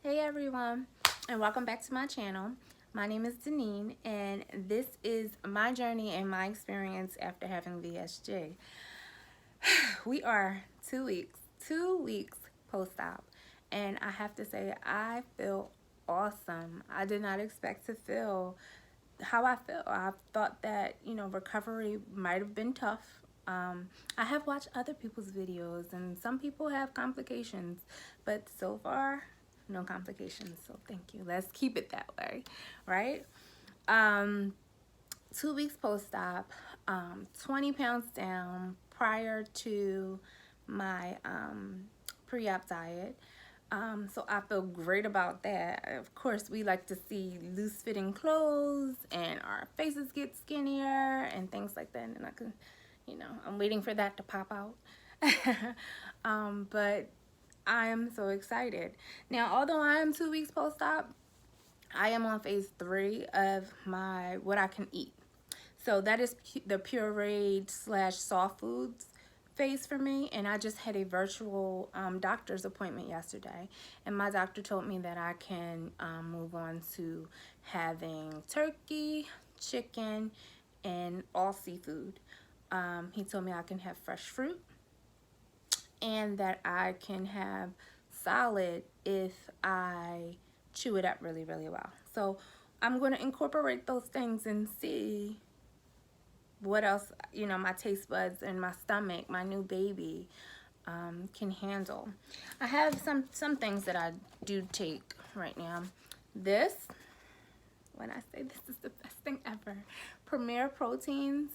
Hey everyone, and welcome back to my channel. My name is Deneen, and this is my journey and my experience after having VSG. We are 2 weeks post-op, and I have to say I feel awesome. I did not expect to feel how I feel. I thought that, recovery might have been tough. I have watched other people's videos, and some people have complications, but so far, no complications. So thank you. Let's keep it that way, right? Um, 2 weeks post-op, 20 pounds down prior to my pre-op diet. So I feel great about that. Of course, we like to see loose fitting clothes and our faces get skinnier and things like that. And I'm waiting for that to pop out. But I am so excited. Now, although I am 2 weeks post-op, I am on phase 3 of my what I can eat. So that is the pureed / soft foods phase for me. And I just had a virtual doctor's appointment yesterday. And my doctor told me that I can move on to having turkey, chicken, and all seafood. He told me I can have fresh fruit and that I can have salad if I chew it up really, really well. So I'm going to incorporate those things and see what else, my taste buds and my stomach, my new baby, can handle. I have some things that I do take right now. This, when I say this is the best thing ever, Premier Proteins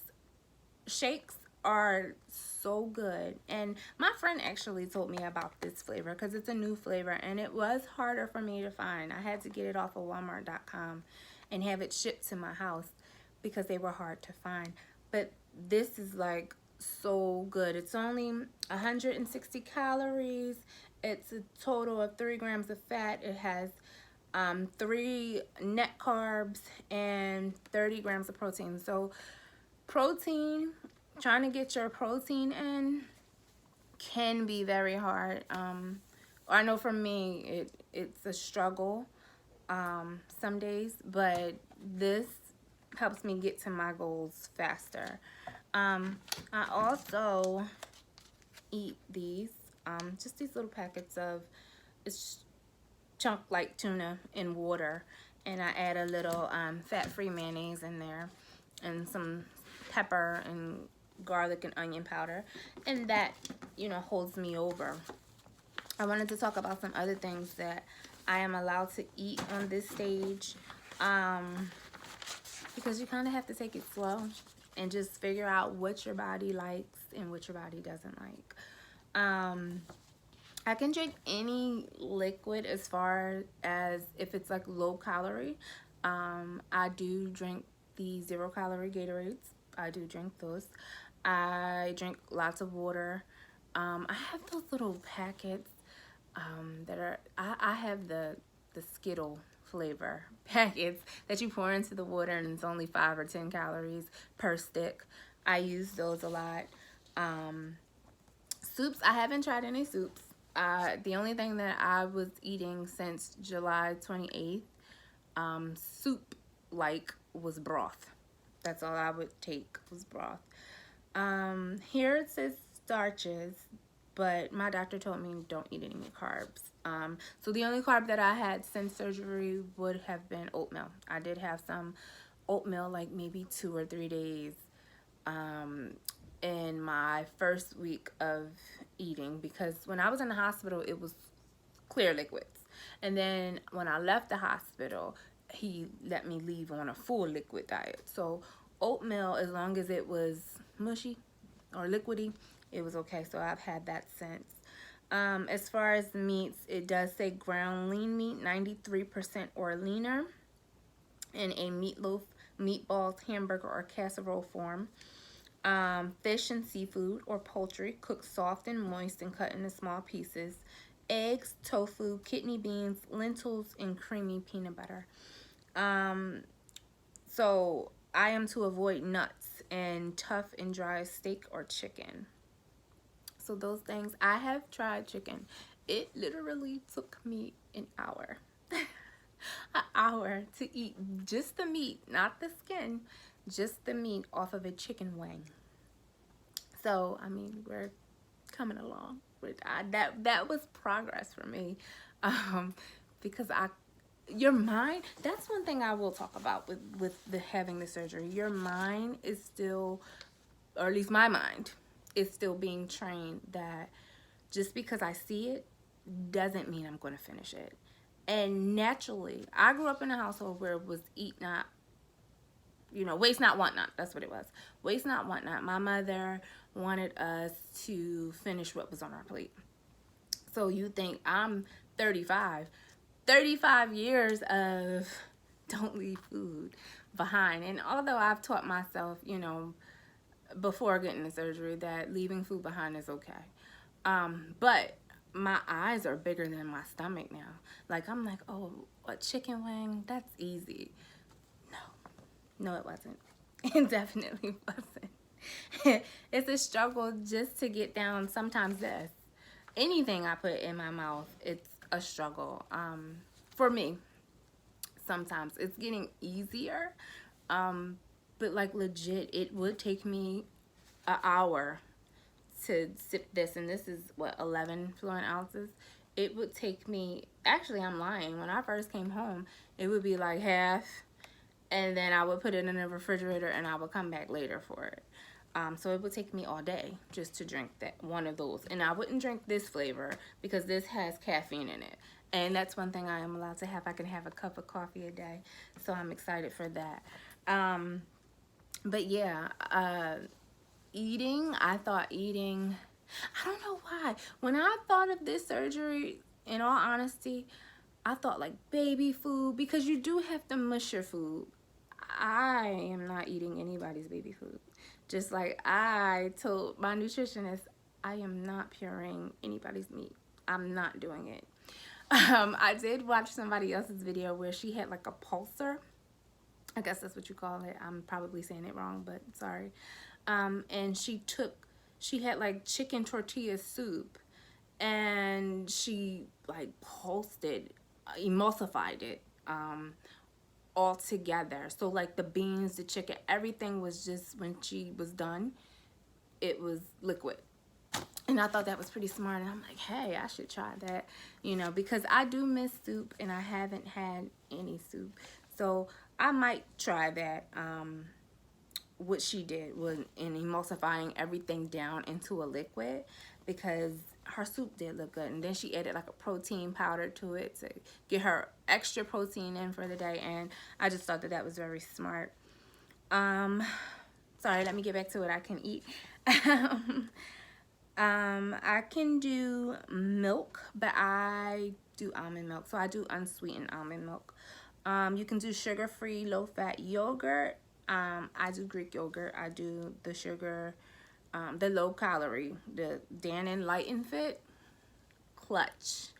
shakes are so good. And my friend actually told me about this flavor because it's a new flavor and it was harder for me to find. I had to get it off of walmart.com and have it shipped to my house because they were hard to find. But this is like so good. It's only 160 calories. It's a total of 3 grams of fat. It has 3 net carbs and 30 grams of protein. So protein, trying to get your protein in can be very hard. I know for me it's a struggle some days, but this helps me get to my goals faster. I also eat these, just these little packets of, it's chunk like tuna in water, and I add a little fat-free mayonnaise in there and some pepper and garlic and onion powder, and that holds me over. I wanted to talk about some other things that I am allowed to eat on this stage, because you kind of have to take it slow and just figure out what your body likes and what your body doesn't like. I can drink any liquid as far as if it's like low calorie. I do drink the 0-calorie Gatorades. I do drink those. I drink lots of water. I have those little packets that are, I have the Skittle flavor packets that you pour into the water, and it's only 5 or 10 calories per stick. I use those a lot. Soups, I haven't tried any soups. The only thing that I was eating since July 28th, soup was broth. That's all I would take was broth. Here it says starches, but my doctor told me don't eat any carbs. So the only carb that I had since surgery would have been oatmeal. I did have some oatmeal like maybe 2 or 3 days in my first week of eating, because when I was in the hospital it was clear liquids, and then when I left the hospital he let me leave on a full liquid diet. So oatmeal, as long as it was mushy or liquidy, it was okay. So I've had that since. As far as the meats, it does say ground lean meat, 93% or leaner, in a meatloaf, meatballs, hamburger, or casserole form. Fish and seafood or poultry, cooked soft and moist and cut into small pieces. Eggs, tofu, kidney beans, lentils, and creamy peanut butter. So I am to avoid nuts and tough and dry steak or chicken. So those things, I have tried chicken. it literally took me an hour. An hour to eat just the meat, not the skin, just the meat off of a chicken wing. So, I mean, we're coming along. That was progress for me, because your mind. That's one thing I will talk about with the having the surgery. Your mind is still, or at least my mind, is still being trained that just because I see it doesn't mean I'm going to finish it. And naturally, I grew up in a household where it was eat not, waste not, want not. That's what it was. Waste not, want not. My mother wanted us to finish what was on our plate. So you think I'm 35. 35 years of don't leave food behind. And although I've taught myself, before getting the surgery, that leaving food behind is okay. But my eyes are bigger than my stomach now. Like, I'm like, oh, a chicken wing, that's easy. No, it wasn't. It definitely wasn't. It's a struggle just to get down sometimes this. Anything I put in my mouth, it's a struggle. For me, sometimes it's getting easier. But like legit, it would take me an hour to sip this, and this is what, 11 fluent ounces. It would take me, actually I'm lying, when I first came home it would be like half, and then I would put it in the refrigerator and I would come back later for it. So it would take me all day just to drink that one of those, and I wouldn't drink this flavor because this has caffeine in it, and that's one thing I am allowed to have. I can have a cup of coffee a day, so I'm excited for that. But yeah, I thought eating, I don't know why. When I thought of this surgery, in all honesty, I thought like baby food, because you do have to mush your food. I am not eating anybody's baby food. Just like I told my nutritionist, I am not pureeing anybody's meat. I'm not doing it. I did watch somebody else's video where she had like a pulser. I guess that's what you call it. I'm probably saying it wrong, but sorry. And she had like chicken tortilla soup, and she like pulsed it, emulsified it, all together. So like the beans, the chicken, everything was just, when she was done, it was liquid. And I thought that was pretty smart, and I'm like, hey, I should try that, because I do miss soup, and I haven't had any soup. So I might try that. What she did was in emulsifying everything down into a liquid, because her soup did look good. And then she added like a protein powder to it to get her extra protein in for the day, and I just thought that was very smart. Sorry, let me get back to what I can eat. I can do milk, but I do almond milk, so I do unsweetened almond milk. You can do sugar-free, low-fat yogurt. I do Greek yogurt. I do the sugar, the low-calorie, the Dannon Light and Fit. Clutch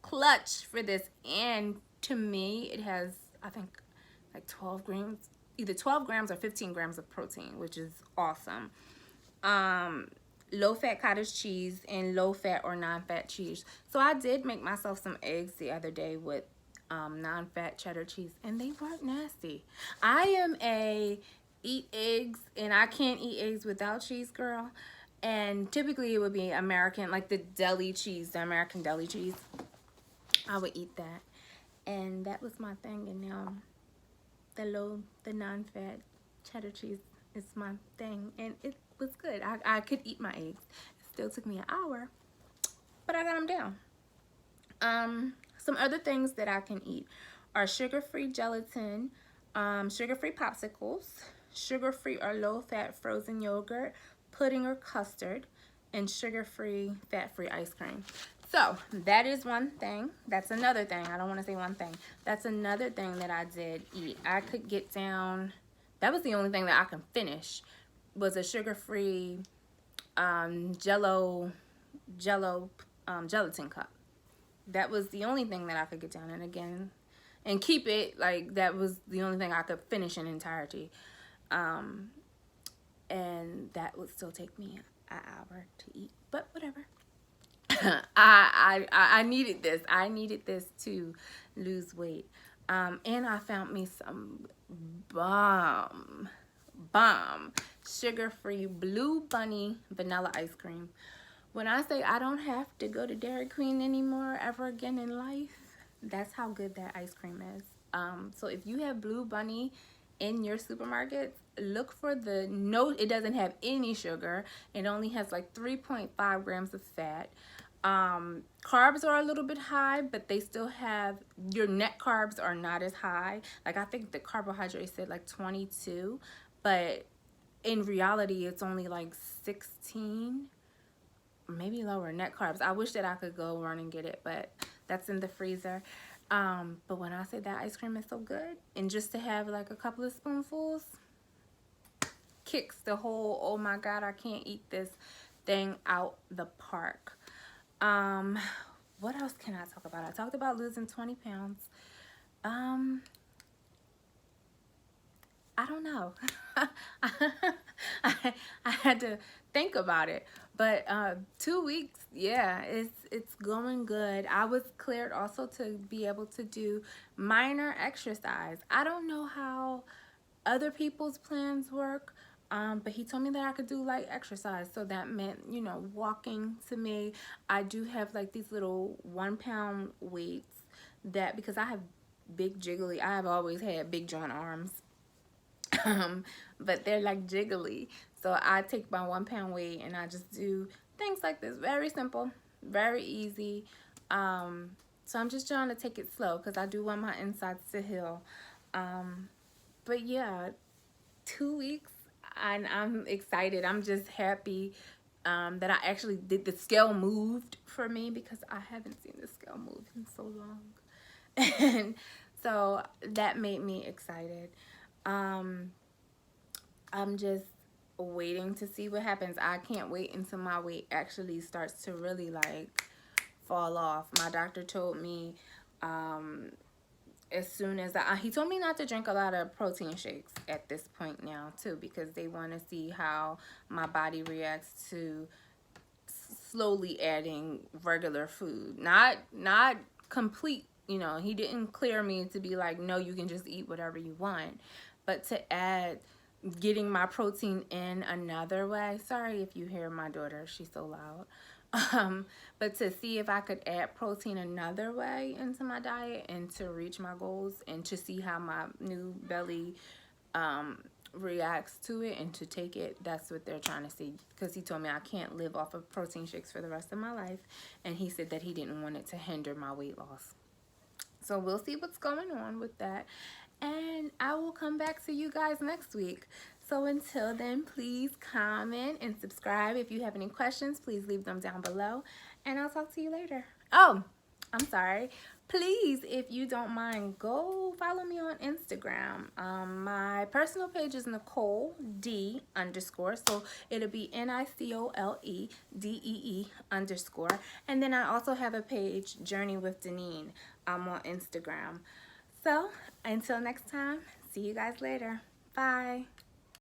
for this. And to me, it has, I think, like 12 grams, either 12 grams or 15 grams of protein, which is awesome. Low-fat cottage cheese and low-fat or non-fat cheese. So I did make myself some eggs the other day with non-fat cheddar cheese, and they weren't nasty. I am a eat eggs, and I can't eat eggs without cheese girl. And typically it would be American, like the deli cheese, the American deli cheese. I would eat that, and that was my thing. And now the non-fat cheddar cheese is my thing, and it was good. I could eat my eggs. It still took me an hour, but I got them down. Some other things that I can eat are sugar-free gelatin, sugar-free popsicles, sugar-free or low-fat frozen yogurt, pudding or custard, and sugar-free, fat-free ice cream. So that is one thing. That's another thing. I don't want to say one thing. That's another thing that I did eat. I could get down. That was the only thing that I can finish, was a sugar-free gelatin cup. That was the only thing that I could get down, and keep it, like, that was the only thing I could finish in entirety. And that would still take me an hour to eat, but whatever. I needed this. I needed this to lose weight. And I found me some bomb sugar-free Blue Bunny vanilla ice cream. When I say I don't have to go to Dairy Queen anymore ever again in life, that's how good that ice cream is. So if you have Blue Bunny in your supermarkets, look for the no, it doesn't have any sugar. It only has like 3.5 grams of fat. Carbs are a little bit high, but they still have, your net carbs are not as high. Like I think the carbohydrate said like 22, but in reality it's only like 16, maybe lower net carbs. I wish that I could go run and get it, but that's in the freezer. But when I say that ice cream is so good, and just to have like a couple of spoonfuls kicks the whole, oh my god, I can't eat this thing out the park. What else can I talk about? I talked about losing 20 pounds. I don't know. I had to think about it. But 2 weeks, yeah, it's going good. I was cleared also to be able to do minor exercise. I don't know how other people's plans work, but he told me that I could do light exercise. So that meant, you know, walking to me. I do have like these little 1 pound weights that, because I have big jiggly, I have always had big joint arms. But they're like jiggly, so I take my 1 pound weight and I just do things like this. Very simple, very easy. So I'm just trying to take it slow because I do want my insides to heal. But yeah, 2 weeks and I'm excited. I'm just happy that I actually did, the scale moved for me, because I haven't seen the scale move in so long. And so that made me excited. I'm just waiting to see what happens. I can't wait until my weight actually starts to really like fall off. My doctor told me as soon as he told me not to drink a lot of protein shakes at this point now too, because they want to see how my body reacts to slowly adding regular food. Not complete, you know, he didn't clear me to be like, no, you can just eat whatever you want, but to add, getting my protein in another way. Sorry if you hear my daughter, she's so loud. But to see if I could add protein another way into my diet and to reach my goals, and to see how my new belly reacts to it and to take it. That's what they're trying to see, because he told me I can't live off of protein shakes for the rest of my life, and he said that he didn't want it to hinder my weight loss. So we'll see what's going on with that, and I will come back to you guys next week. So until then, please comment and subscribe. If you have any questions, please leave them down below, and I'll talk to you later. Oh, I'm sorry. Please, if you don't mind, go follow me on Instagram. My personal page is Nicole D _. So it'll be NICOLEDEE _. And then I also have a page, Journey with Deneen, on Instagram. So until next time, see you guys later. Bye.